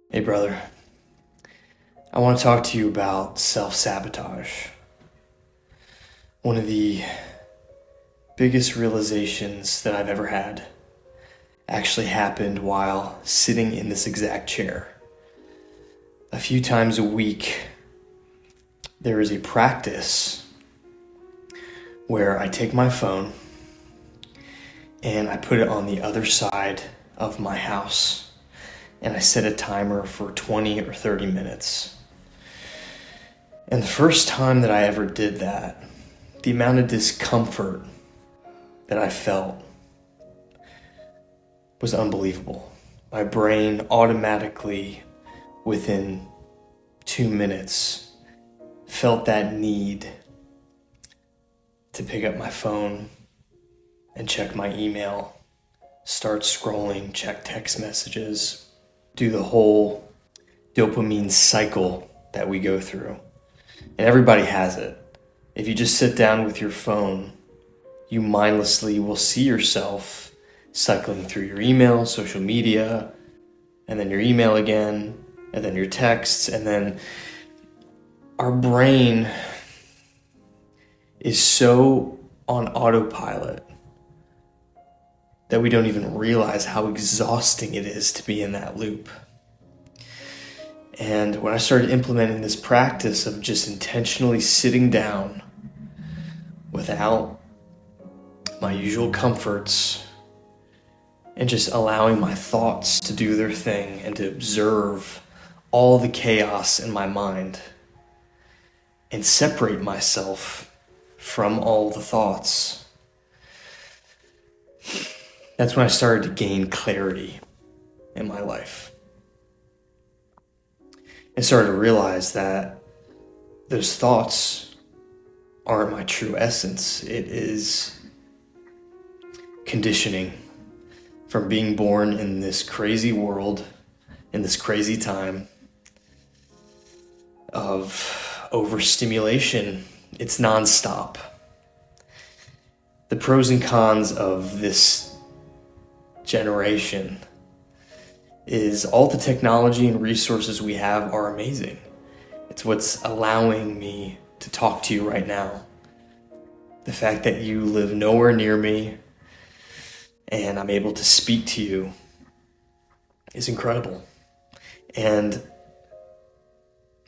Hey brother, I want to talk to you about self-sabotage. One of the biggest realizations that I've ever had actually happened while sitting in this exact chair. A few times a week, there is a practice where I take my phone and I put it on the other side of my house. And I set a timer for 20 or 30 minutes. And the first time that I ever did that, the amount of discomfort that I felt was unbelievable. My brain automatically, within 2 minutes, felt that need to pick up my phone and check my email, start scrolling, check text messages, do the whole dopamine cycle that we go through. And everybody has it. If you just sit down with your phone, you mindlessly will see yourself cycling through your email, social media, and then your email again, and then your texts, and then our brain is so on autopilot that we don't even realize how exhausting it is to be in that loop. And when I started implementing this practice of just intentionally sitting down without my usual comforts and just allowing my thoughts to do their thing and to observe all the chaos in my mind and separate myself from all the thoughts, that's when I started to gain clarity in my life. And started to realize that those thoughts aren't my true essence. It is conditioning from being born in this crazy world, in this crazy time of overstimulation. It's nonstop. The pros and cons of this generation is all the technology and resources we have are amazing. It's what's allowing me to talk to you right now. The fact that you live nowhere near me and I'm able to speak to you is incredible. And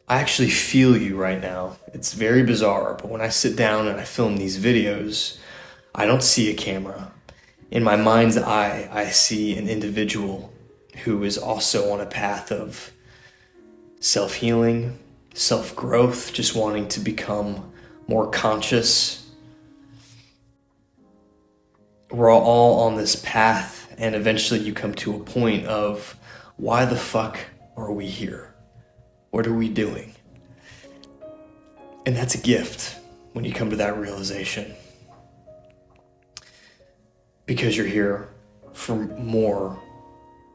I actually feel you right now. It's very bizarre, but when I sit down and I film these videos, I don't see a camera. In my mind's eye, I see an individual who is also on a path of self-healing, self-growth, just wanting to become more conscious. We're all on this path, and eventually you come to a point of, why the fuck are we here? What are we doing? And that's a gift when you come to that realization. Because you're here for more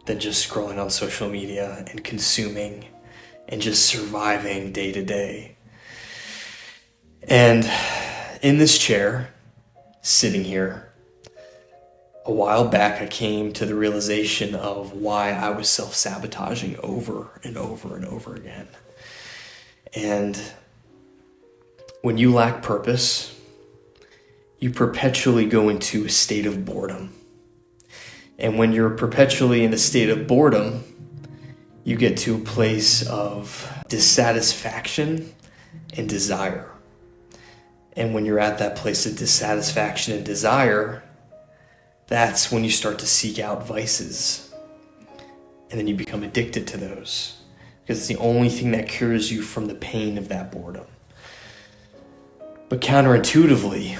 than just scrolling on social media and consuming and just surviving day to day. And in this chair, sitting here, a while back I came to the realization of why I was self-sabotaging over and over and over again. And when you lack purpose, you perpetually go into a state of boredom. And when you're perpetually in a state of boredom, you get to a place of dissatisfaction and desire. And when you're at that place of dissatisfaction and desire, that's when you start to seek out vices. And then you become addicted to those, because it's the only thing that cures you from the pain of that boredom. But counterintuitively,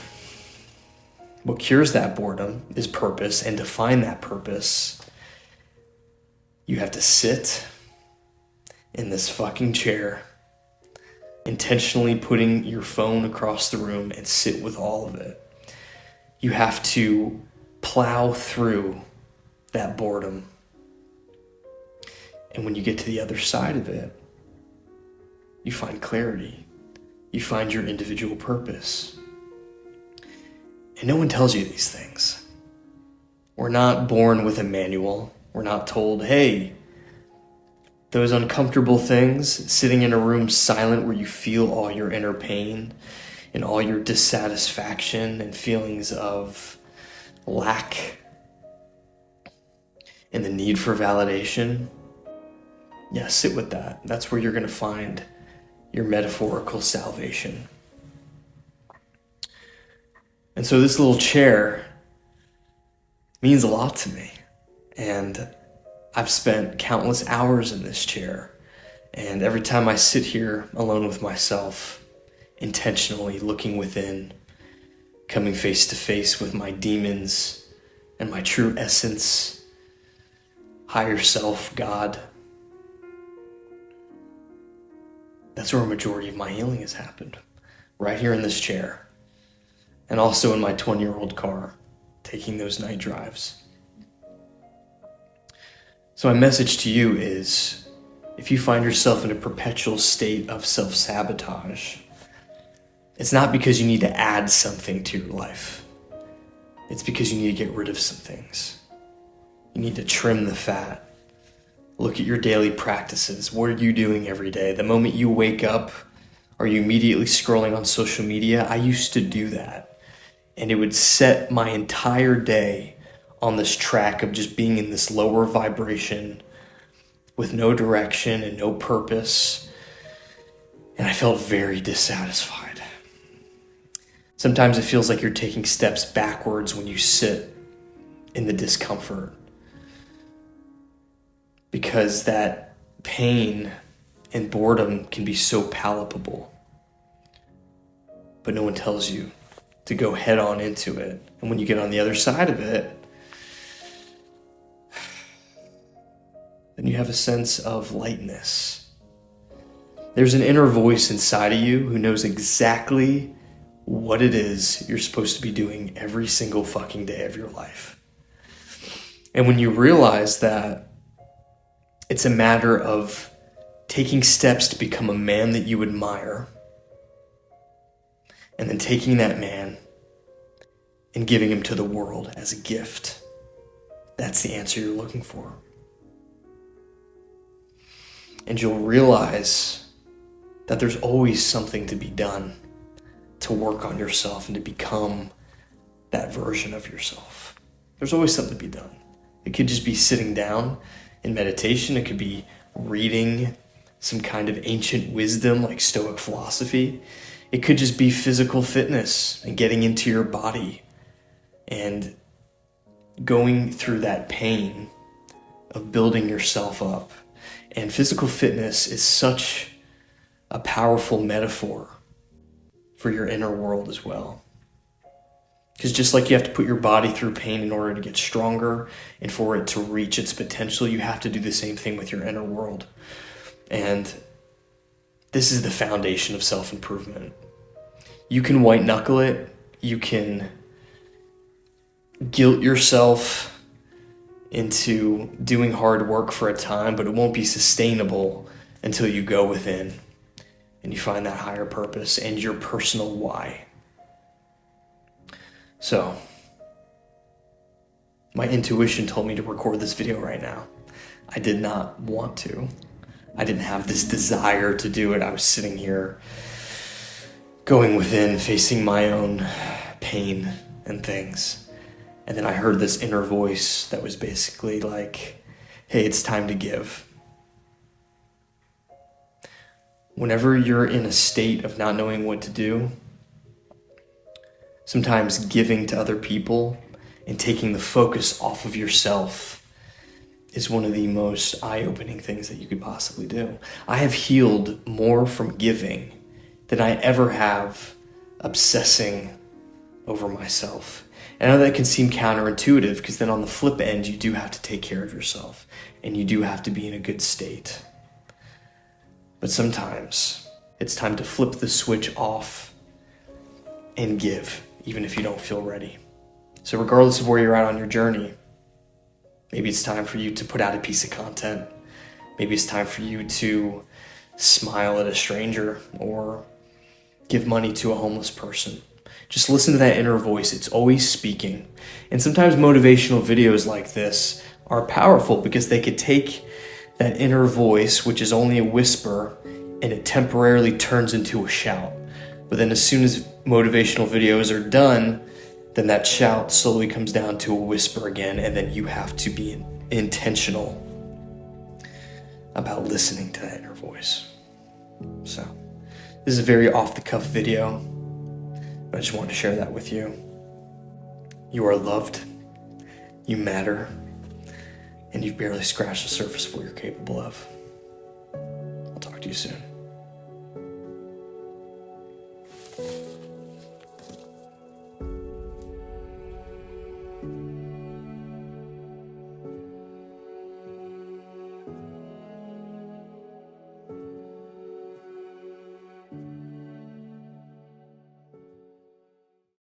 what cures that boredom is purpose, and to find that purpose, you have to sit in this fucking chair, intentionally putting your phone across the room and sit with all of it. You have to plow through that boredom. And when you get to the other side of it, you find clarity. You find your individual purpose. And no one tells you these things. We're not born with a manual. We're not told, hey, those uncomfortable things, sitting in a room silent where you feel all your inner pain and all your dissatisfaction and feelings of lack and the need for validation. Yeah, sit with that. That's where you're going to find your metaphorical salvation. And so this little chair means a lot to me. And I've spent countless hours in this chair. And every time I sit here alone with myself, intentionally looking within, coming face to face with my demons and my true essence, higher self, God, that's where a majority of my healing has happened. Right here in this chair. And also in my 20-year-old car, taking those night drives. So my message to you is, if you find yourself in a perpetual state of self-sabotage, it's not because you need to add something to your life. It's because you need to get rid of some things. You need to trim the fat. Look at your daily practices. What are you doing every day? The moment you wake up, are you immediately scrolling on social media? I used to do that. And it would set my entire day on this track of just being in this lower vibration with no direction and no purpose. And I felt very dissatisfied. Sometimes it feels like you're taking steps backwards when you sit in the discomfort, because that pain and boredom can be so palpable. But no one tells you to go head on into it. And when you get on the other side of it, then you have a sense of lightness. There's an inner voice inside of you who knows exactly what it is you're supposed to be doing every single fucking day of your life. And when you realize that it's a matter of taking steps to become a man that you admire, and then taking that man and giving him to the world as a gift, that's the answer you're looking for. And you'll realize that there's always something to be done to work on yourself and to become that version of yourself. There's always something to be done. It could just be sitting down in meditation. It could be reading some kind of ancient wisdom like stoic philosophy. It could just be physical fitness and getting into your body and going through that pain of building yourself up. And physical fitness is such a powerful metaphor for your inner world as well. Because just like you have to put your body through pain in order to get stronger and for it to reach its potential, you have to do the same thing with your inner world. And this is the foundation of self-improvement. You can white knuckle it. You can guilt yourself into doing hard work for a time, but it won't be sustainable until you go within and you find that higher purpose and your personal why. So, my intuition told me to record this video right now. I did not want to. I didn't have this desire to do it. I was sitting here going within, facing my own pain and things. And then I heard this inner voice that was basically like, hey, it's time to give. Whenever you're in a state of not knowing what to do, sometimes giving to other people and taking the focus off of yourself is one of the most eye-opening things that you could possibly do. I have healed more from giving than I ever have obsessing over myself. And I know that can seem counterintuitive, because then on the flip end, you do have to take care of yourself and you do have to be in a good state. But sometimes it's time to flip the switch off and give, even if you don't feel ready. So regardless of where you're at on your journey, maybe it's time for you to put out a piece of content. Maybe it's time for you to smile at a stranger or give money to a homeless person. Just listen to that inner voice. It's always speaking. And sometimes motivational videos like this are powerful because they could take that inner voice, which is only a whisper, and it temporarily turns into a shout. But then as soon as motivational videos are done, then that shout slowly comes down to a whisper again, and then you have to be intentional about listening to that inner voice. So, this is a very off-the-cuff video, but I just wanted to share that with you. You are loved, you matter, and you've barely scratched the surface of what you're capable of. I'll talk to you soon.